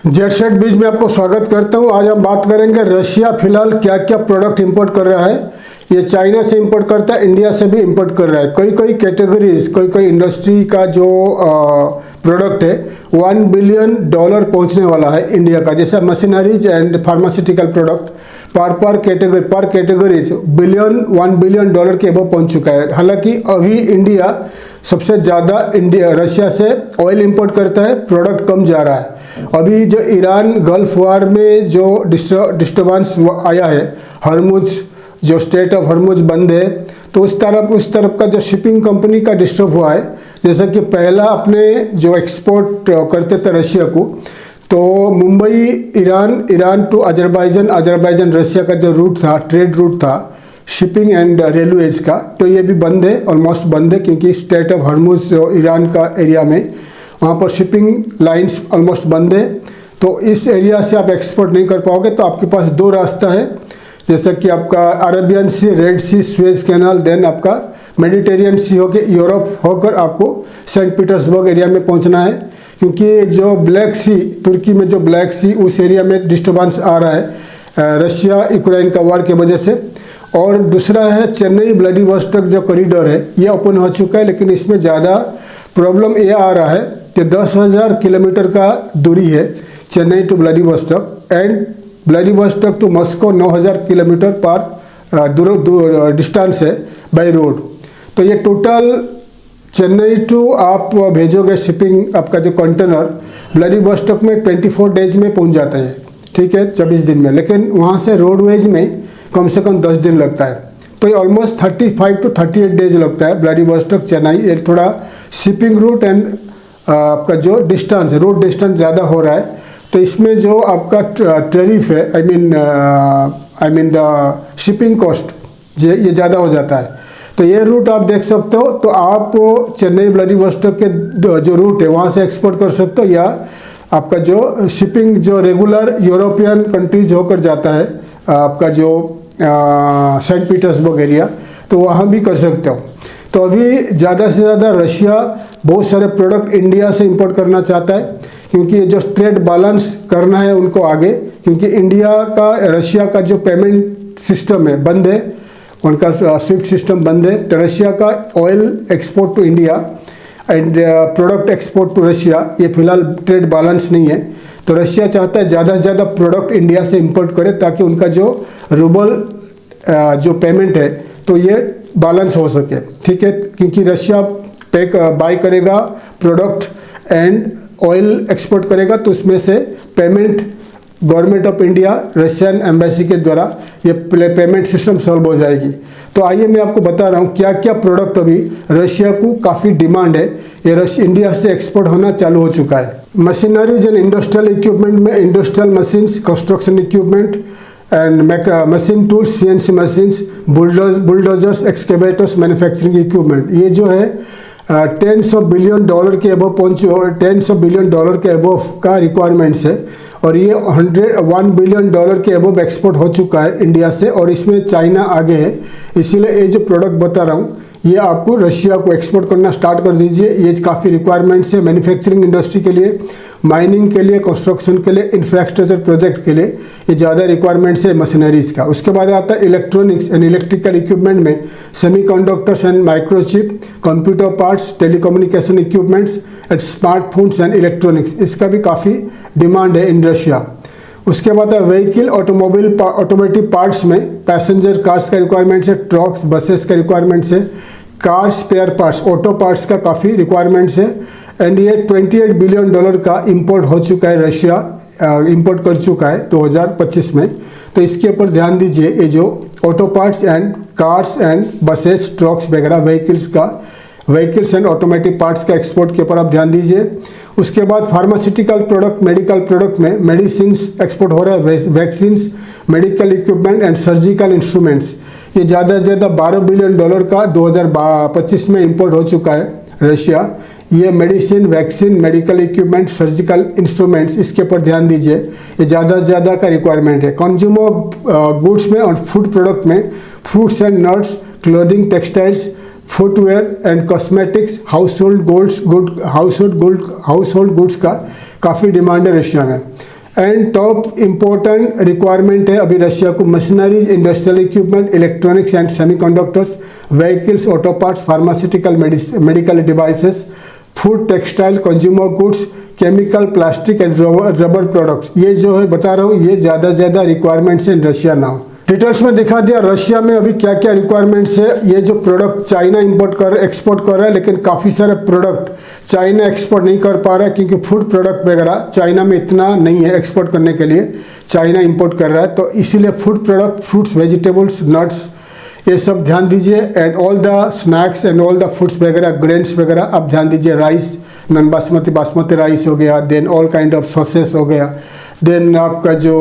Jet set बीज में आपको स्वागत करता हूं। आज हम बात करेंगे रशिया फिलहाल क्या क्या प्रोडक्ट इंपोर्ट कर रहा है। ये चाइना से इंपोर्ट करता है, इंडिया से भी इंपोर्ट कर रहा है। कोई कैटेगरीज कोई इंडस्ट्री का जो प्रोडक्ट है $1 बिलियन पहुंचने वाला है इंडिया का, जैसे मशीनरीज एंड फार्मास्यूटिकल प्रोडक्ट पर कैटेगरीज $1 बिलियन के अबव पहुंच चुका है। हालांकि अभी इंडिया सबसे ज़्यादा रशिया से ऑयल इंपोर्ट करता है, प्रोडक्ट कम जा रहा है। अभी जो ईरान गल्फ वार में जो डिस्टर्बेंस आया है, हरमुज जो स्टेट ऑफ हरमुज बंद है, तो उस तरफ का जो शिपिंग कंपनी का डिस्टर्ब हुआ है। जैसा कि पहला अपने जो एक्सपोर्ट करते थे रशिया को, तो Mumbai Iran to Azerbaijan Russia का जो रूट था, ट्रेड रूट था शिपिंग एंड रेलवेज का, तो ये भी बंद है, ऑलमोस्ट बंद है, क्योंकि स्टेट ऑफ हरमुज जो ईरान का एरिया में वहाँ पर शिपिंग लाइंस ऑलमोस्ट बंद है। तो इस एरिया से आप एक्सपोर्ट नहीं कर पाओगे। तो आपके पास दो रास्ता है, जैसा कि आपका अरेबियन सी, रेड सी, सुएज कैनाल, देन आपका मेडिटेरियन सी होकर यूरोप होकर आपको सेंट पीटर्सबर्ग एरिया में पहुँचना है, क्योंकि जो ब्लैक सी, तुर्की में जो ब्लैक सी, उस एरिया में डिस्टर्बेंस आ रहा है रशिया यूक्रेन का वार की वजह से। और दूसरा है चेन्नई व्लादिवोस्टोक जो कॉरिडोर है, ये ओपन हो चुका है, लेकिन इसमें ज़्यादा प्रॉब्लम ये आ रहा है कि 10,000 किलोमीटर का दूरी है Chennai to Vladivostok, and Vladivostok to Moscow 9,000 kilometre पर डिस्टेंस है बाय रोड। तो ये टोटल चेन्नई टू आप भेजोगे शिपिंग, आपका जो कंटेनर व्लादिवोस्टोक में 24 डेज में पहुंच जाता है, ठीक है, 24 दिन में। लेकिन वहाँ से रोडवेज में कम से कम 10 दिन लगता है, तो ये ऑलमोस्ट 35 to 38 डेज लगता है व्लादिवोस्टोक चेन्नई। ये थोड़ा शिपिंग रूट एंड आपका जो डिस्टेंस, रोड डिस्टेंस ज़्यादा हो रहा है, तो इसमें जो आपका टैरिफ है, I mean the shipping cost ये ज़्यादा हो जाता है। तो ये रूट आप देख सकते हो। तो आप चेन्नई व्लादिवोस्टोक के जो रूट है वहाँ से एक्सपोर्ट कर सकते हो, या आपका जो शिपिंग जो रेगुलर यूरोपियन कंट्रीज होकर जाता है आपका जो सेंट पीटर्सबर्ग एरिया, तो वहाँ भी कर सकते हो। तो अभी ज़्यादा से ज़्यादा रशिया बहुत सारे प्रोडक्ट इंडिया से इंपोर्ट करना चाहता है, क्योंकि जो ट्रेड बैलेंस करना है उनको आगे, क्योंकि इंडिया का रशिया का जो पेमेंट सिस्टम है बंद है, उनका स्विफ्ट सिस्टम बंद है। तो रशिया का oil export to India and product export to Russia, ये फिलहाल ट्रेड बैलेंस नहीं है। तो रशिया चाहता है ज़्यादा से ज़्यादा प्रोडक्ट इंडिया से इंपोर्ट करे, ताकि उनका जो रूबल जो पेमेंट है तो ये बैलेंस हो सके, ठीक है। क्योंकि रशिया बाय करेगा प्रोडक्ट एंड ऑयल एक्सपोर्ट करेगा, तो उसमें से payment government of India Russian embassy के द्वारा ये पेमेंट सिस्टम सॉल्व हो जाएगी। तो आइए मैं आपको बता रहा हूँ क्या क्या प्रोडक्ट अभी रशिया को काफ़ी डिमांड है, ये इंडिया से एक्सपोर्ट होना चालू हो चुका है। मशीनरीज एंड इंडस्ट्रियल इक्विपमेंट में industrial machines, construction equipment and machine tools, CNC machines, bulldozers, excavators, manufacturing equipment, ये जो है $10 बिलियन के अबव $10 बिलियन के अबव का रिक्वायरमेंट्स है, और ये $1 बिलियन के अबव एक्सपोर्ट हो चुका है इंडिया से, और इसमें चाइना आगे है। इसीलिए ये जो प्रोडक्ट बता रहा हूँ ये आपको रशिया को एक्सपोर्ट करना स्टार्ट कर दीजिए। ये काफ़ी रिक्वायरमेंट्स है मैन्युफैक्चरिंग इंडस्ट्री के लिए, माइनिंग के लिए, कंस्ट्रक्शन के लिए, इंफ्रास्ट्रक्चर प्रोजेक्ट के लिए, ये ज़्यादा रिक्वायरमेंट्स है मशीनरीज का। उसके बाद आता है इलेक्ट्रॉनिक्स एंड इलेक्ट्रिकल इक्विपमेंट में semiconductors and microchip, computer parts, telecommunication equipments and smartphones and electronics, इसका भी काफ़ी डिमांड है इन रशिया। उसके बाद व्हीकल ऑटोमोटिव पार्ट्स में पैसेंजर कार्स का रिक्वायरमेंट्स है, ट्रक्स, बसेस का रिक्वायरमेंट्स है, car spare parts, auto parts का काफ़ी रिक्वायरमेंट्स है। एंड ये $28 बिलियन का इंपोर्ट हो चुका है, रशिया इंपोर्ट कर चुका है 2025 में। तो इसके ऊपर ध्यान दीजिए, ये जो auto parts and cars and buses, trucks वगैरह व्हीकल्स एंड ऑटोमोटिव पार्ट्स का एक्सपोर्ट के ऊपर आप ध्यान दीजिए। उसके बाद फार्मास्यूटिकल प्रोडक्ट, मेडिकल प्रोडक्ट में मेडिसिन एक्सपोर्ट हो रहा है, vaccines, medical equipment and surgical instruments, ये ज़्यादा से ज़्यादा $12 बिलियन का 2025 में इंपोर्ट हो चुका है रशिया। ये medicine, vaccine, medical equipment, surgical instruments, इसके ऊपर ध्यान दीजिए, ये ज़्यादा से ज़्यादा का रिक्वायरमेंट है। कंज्यूमर गुड्स में और फूड प्रोडक्ट में fruits and nuts, clothing, textiles, footwear and cosmetics, house hold goods का काफ़ी डिमांड है रशिया में। एंड टॉप इम्पोर्टेंट रिक्वायरमेंट है अभी रशिया को machineries, industrial equipment, electronics and semiconductors, vehicles, auto parts, pharmaceutical, medical devices, food, textile, consumer goods, chemical, plastic and rubber products. ये जो है बता रहा हूँ, ये ज़्यादा से ज़्यादा रिक्वायरमेंट्स है इन रशिया नाउ। डिटेल्स में दिखा दिया रशिया में अभी क्या क्या रिक्वायरमेंट्स है। ये जो प्रोडक्ट चाइना एक्सपोर्ट कर रहा है, लेकिन काफ़ी सारे प्रोडक्ट चाइना एक्सपोर्ट नहीं कर पा रहा है क्योंकि फूड प्रोडक्ट वगैरह चाइना में इतना नहीं है एक्सपोर्ट करने के लिए, चाइना इंपोर्ट कर रहा है। तो इसीलिए food product, fruits, vegetables, nuts, ये सब ध्यान दीजिए। And all the snacks and all the foods वगैरह, ग्रेन्स वगैरह आप ध्यान दीजिए। राइस, नॉन बासमती राइस हो गया, then all kind of sauces हो गया, देन आपका जो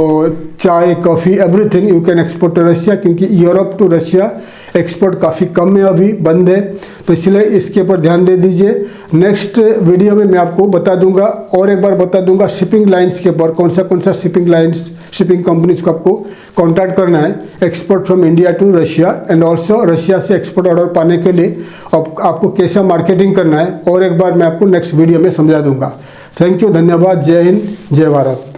चाय, coffee, everything you can export to Russia, क्योंकि यूरोप टू रशिया एक्सपोर्ट काफ़ी कम है, अभी बंद है, तो इसलिए इसके ऊपर ध्यान दे दीजिए। नेक्स्ट वीडियो में मैं आपको बता दूंगा, और एक बार बता दूंगा शिपिंग लाइन्स के ऊपर, कौन सा शिपिंग लाइन्स, शिपिंग कंपनीज को आपको कॉन्टैक्ट करना है export from India to Russia, and also Russia से एक्सपोर्ट ऑर्डर पाने के लिए आपको कैसा मार्केटिंग करना है, और एक बार मैं आपको नेक्स्ट वीडियो में समझा दूंगा। थैंक यू, धन्यवाद, जय हिंद, जय भारत।